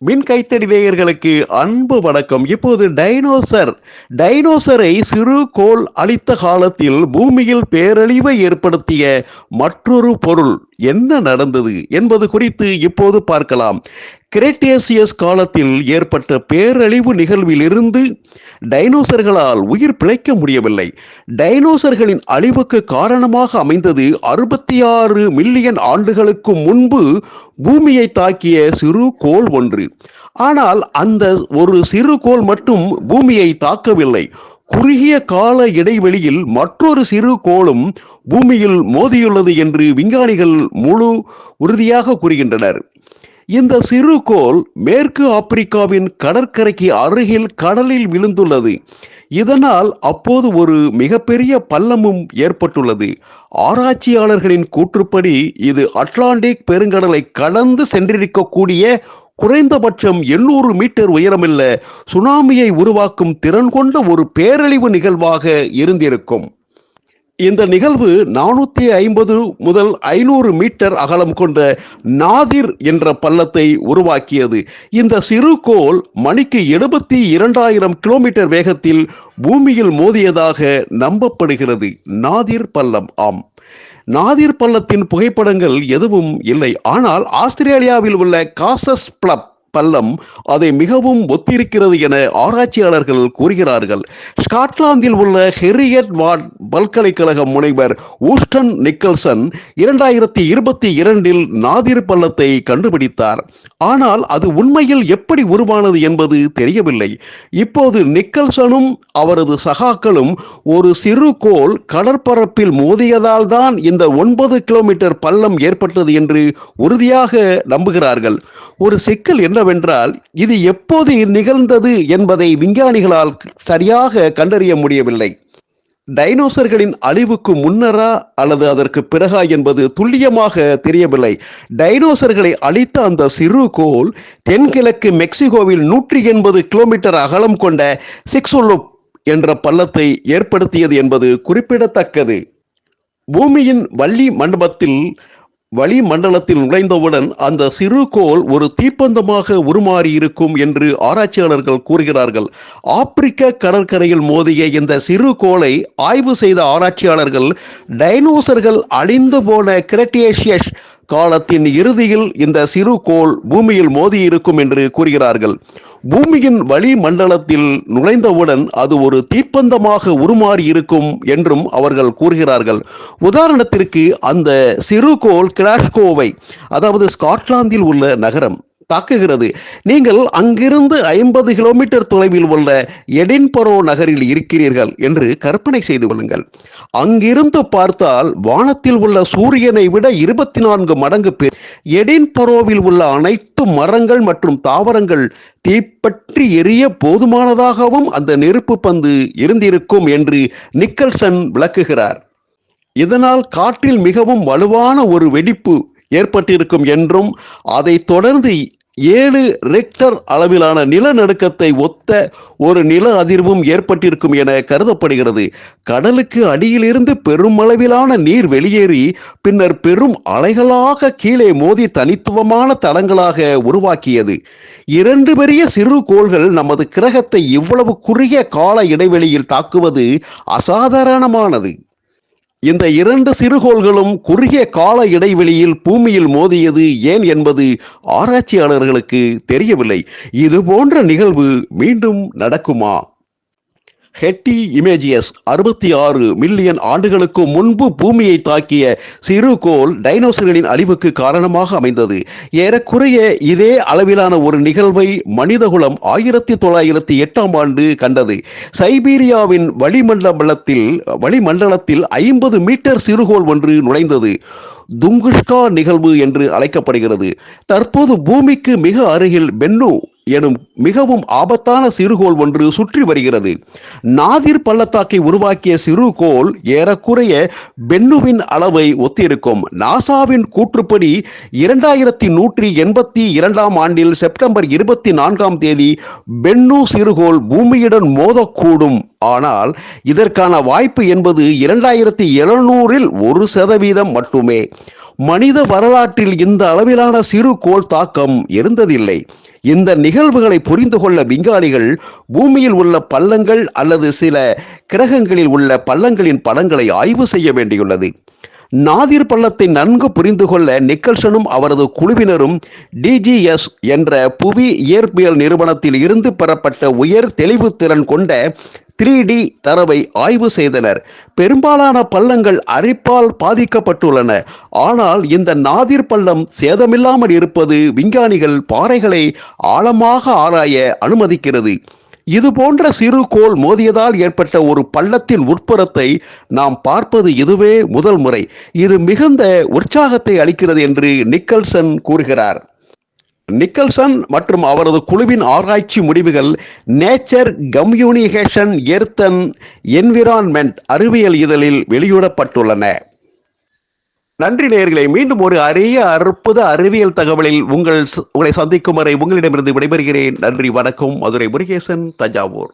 மின் கைத்தடி நேயர்களுக்கு அன்பு வணக்கம். இப்போது டைனோசரை சிறு கோள் அளித்த காலத்தில் பூமியில் பேரழிவை ஏற்படுத்திய மற்றொரு பொருள் என்ன நடந்தது என்பது குறித்து இப்போது பார்க்கலாம். கிரேட்டேசியஸ் காலத்தில் ஏற்பட்ட பேரழிவு நிகழ்விலிருந்து டைனோசர்களால் உயிர் பிழைக்க முடியவில்லை. டைனோசர்களின் அழிவுக்கு காரணமாக அமைந்தது 66 மில்லியன் ஆண்டுகளுக்கு முன்பு பூமியை தாக்கிய சிறு கோள் ஒன்று. ஆனால் அந்த ஒரு சிறு கோள் மட்டும் பூமியை தாக்கவில்லை. குறுகிய கால இடைவெளியில் மற்றொரு சிறு கோளும் பூமியில் மோதியுள்ளது என்று விஞ்ஞானிகள் முழு உறுதியாக கூறுகின்றனர். இந்த சிறு கோள் மேற்கு ஆப்பிரிக்காவின் கடற்கரைக்கு அருகில் கடலில் விழுந்துள்ளது. இதனால் அப்போது ஒரு மிகப்பெரிய பள்ளமும் ஏற்பட்டுள்ளது. ஆராய்ச்சியாளர்களின் கூற்றுப்படி இது அட்லாண்டிக் பெருங்கடலை கடந்து சென்றிருக்கக்கூடிய குறைந்தபட்சம் 800 மீட்டர் உயரமுள்ள சுனாமியை உருவாக்கும் திறன் கொண்ட ஒரு பேரழிவு நிகழ்வாக இருந்திருக்கும். இந்த நிகழ்வு 450 முதல் 500 மீட்டர் அகலம் கொண்ட நாதிர் என்ற பள்ளத்தை உருவாக்கியது. இந்த சிறு கோள் மணிக்கு 72,000 கிலோமீட்டர் வேகத்தில் பூமியில் மோதியதாக நம்பப்படுகிறது. நாதிர் பள்ளம். ஆம், நாதிர் பள்ளத்தின் புகைப்படங்கள் எதுவும் இல்லை. ஆனால் ஆஸ்திரேலியாவில் உள்ள காசஸ் பள்ளம் அதை மிகவும் ஒத்திருக்கிறது என ஆராய்ச்சியாளர்கள் கூறுகிறார்கள். ஸ்காட்லாந்தில் உள்ள ஹெரியட் வார்ட் பல்கலைக்கழக முனைவர் ஊஸ்டன் நிக்கல்சன் 2022 நாதிர் பள்ளத்தை கண்டுபிடித்தார். ஆனால் அது உண்மையில் எப்படி உருவானது என்பது தெரியவில்லை. இப்போது நிக்கல்சனும் அவரது சகாக்களும் ஒரு சிறு கோள் கடற்பரப்பில் மோதியதால் தான் இந்த 9 கிலோமீட்டர் பள்ளம் ஏற்பட்டது என்று உறுதியாக நம்புகிறார்கள். ஒரு சிக்கல் என்னவென்றால், இது எப்போது நிகழ்ந்தது என்பதை விஞ்ஞானிகளால் சரியாக கண்டறிய முடியவில்லை. டைனோசர்களின் அழிவுக்கு முன்னரா அல்லது அதற்கு பிறகா என்பது துல்லியமாக தெரியவில்லை. டைனோசர்களை அழித்த அந்த சிறு கோள் தென்கிழக்கு மெக்சிகோவில் 180 கிலோமீட்டர் அகலம் கொண்ட சிக்ஸுலுப் என்ற பள்ளத்தை ஏற்படுத்தியது என்பது குறிப்பிடத்தக்கது. பூமியின் வளிமண்டலத்தில் நுழைந்தவுடன் அந்த சிறு கோள் ஒரு தீப்பந்தமாக உருமாறி இருக்கும் என்று ஆராய்ச்சியாளர்கள் கூறுகிறார்கள். ஆப்பிரிக்க கடற்கரையில் மோதிய இந்த சிறு கோளை ஆய்வு செய்த ஆராய்ச்சியாளர்கள் டைனோசர்கள் அழிந்து போன கிரேட்டேசியஸ் காலத்தின் இறுதியில் இந்த சிறு கோள் பூமியில் மோதி இருக்கும் என்று கூறுகிறார்கள். பூமியின் வளிமண்டலத்தில் நுழைந்தவுடன் அது ஒரு தீப்பந்தமாக உருமாறி இருக்கும் என்றும் அவர்கள் கூறுகிறார்கள். உதாரணத்திற்கு, அந்த சிறுகோள் கிளாஸ்கோவை, அதாவது ஸ்காட்லாந்தில் உள்ள நகரம் தாக்குகிறது. நீங்கள் அங்கிருந்து 50 கிலோமீட்டர் தொலைவில் உள்ள எடின்பரோ நகரில் இருக்கிறீர்கள் என்று கற்பனை செய்து கொள்ளுங்கள். அங்கிருந்து பார்த்தால் வானத்தில் உள்ள சூரியனை விட 24 மடங்கு எடின்பரோவில் உள்ள அனைத்து மரங்கள் மற்றும் தாவரங்கள் தீப்பற்றி எரிய போதுமானதாகவும் அந்த நெருப்பு பந்து இருந்திருக்கும் என்று நிக்கல்சன் விளக்குகிறார். இதனால் காற்றில் மிகவும் வலுவான ஒரு வெடிப்பு ஏற்பட்டிருக்கும் என்றும் அதை தொடர்ந்து 7 ரெக்டர் அளவிலான நிலநடுக்கத்தை ஒத்த ஒரு நில அதிர்வும் ஏற்பட்டிருக்கும் என கருதப்படுகிறது. கடலுக்கு அடியிலிருந்து பெருமளவிலான நீர் வெளியேறி பின்னர் பெரும் அலைகளாக கீழே மோதி தனித்துவமான தடங்களாக உருவாக்கியது. 2 பெரிய சிறு கோள்கள் நமது கிரகத்தை இவ்வளவு குறுகிய கால இடைவெளியில் தாக்குவது அசாதாரணமானது. இந்த 2 சிறுகோள்களும் குறுகிய கால இடைவெளியில் பூமியில் மோதியது ஏன் என்பது ஆராய்ச்சியாளர்களுக்கு தெரியவில்லை. இது போன்ற நிகழ்வு மீண்டும் நடக்குமா? ஹெட்டி இமேஜியஸ் 66 மில்லியன் ஆண்டுகளுக்கு முன்பு பூமியை தாக்கிய சிறு கோள் டைனோசர்களின் அழிவுக்கு காரணமாக அமைந்தது. ஏறக்குறைய இதே அளவிலான ஒரு நிகழ்வை மனிதகுலம் 1908ஆம் ஆண்டு கண்டது. சைபீரியாவின் வளிமண்டலத்தில் 50 மீட்டர் சிறுகோள் ஒன்று நுழைந்தது. துங்குஷ்கா நிகழ்வு என்று அழைக்கப்படுகிறது. தற்போது பூமிக்கு மிக அருகில் பென்னு எனும் மிகவும் ஆபத்தான சிறுகோள் ஒன்று சுற்றி வருகிறது. நாதிர் பள்ளத்தாக்கை உருவாக்கிய சிறுகோள் ஏறக்குறைய பென்னுவின் அளவை ஒத்திருக்கும். நாசாவின் கூற்றுப்படி 2182ஆம் ஆண்டில் செப்டம்பர் 24ஆம் தேதி பென்னு சிறுகோள் பூமியுடன் மோதக்கூடும். ஆனால் இதற்கான வாய்ப்பு என்பது 2700இல் 1% மட்டுமே. மனித வரலாற்றில் இந்த அளவிலான சிறு கோள் தாக்கம் இருந்ததில்லை. இந்த நிகழ்வுகளை புரிந்து கொள்ள விஞ்ஞானிகள் பூமியில் உள்ள பள்ளங்கள் அல்லது சில கிரகங்களில் உள்ள பள்ளங்களின் படங்களை ஆய்வு செய்ய வேண்டியுள்ளது. நாதிர் பள்ளத்தை நன்கு புரிந்து கொள்ள நிக்கல்சனும் அவரது குழுவினரும் டிஜிஎஸ் என்ற புவி இயற்பியல் நிறுவனத்தில் இருந்து பெறப்பட்ட உயர் தெளிவு திறன் கொண்ட 3D தரவை ஆய்வு செய்தனர். பெரும்பாலான பள்ளங்கள் அரிப்பால் பாதிக்கப்பட்டுள்ளன. ஆனால் இந்த நாதிர் பள்ளம் சேதமில்லாமல் இருப்பது விஞ்ஞானிகள் பாறைகளை ஆழமாக ஆராய அனுமதிக்கிறது. இது போன்ற சிறு கோள் மோதியதால் ஏற்பட்ட ஒரு பள்ளத்தின் உட்புறத்தை நாம் பார்ப்பது இதுவே முதல் முறை. இது மிகுந்த உற்சாகத்தை அளிக்கிறது என்று நிக்கல்சன் கூறுகிறார். நிக்கல்சன் மற்றும் அவரது குழுவின் ஆராய்ச்சி முடிவுகள் nature communication earth and environment அறிவியல் இதழில் வெளியிடப்பட்டுள்ளன. நன்றி நேயர்களே. மீண்டும் ஒரு அரிய அற்புத அறிவியல் தகவலில் உங்களை சந்திக்கும் வரை உங்களிடமிருந்து விடைபெறுகிறேன். நன்றி, வணக்கம். மதுரை முருகேசன், தஞ்சாவூர்.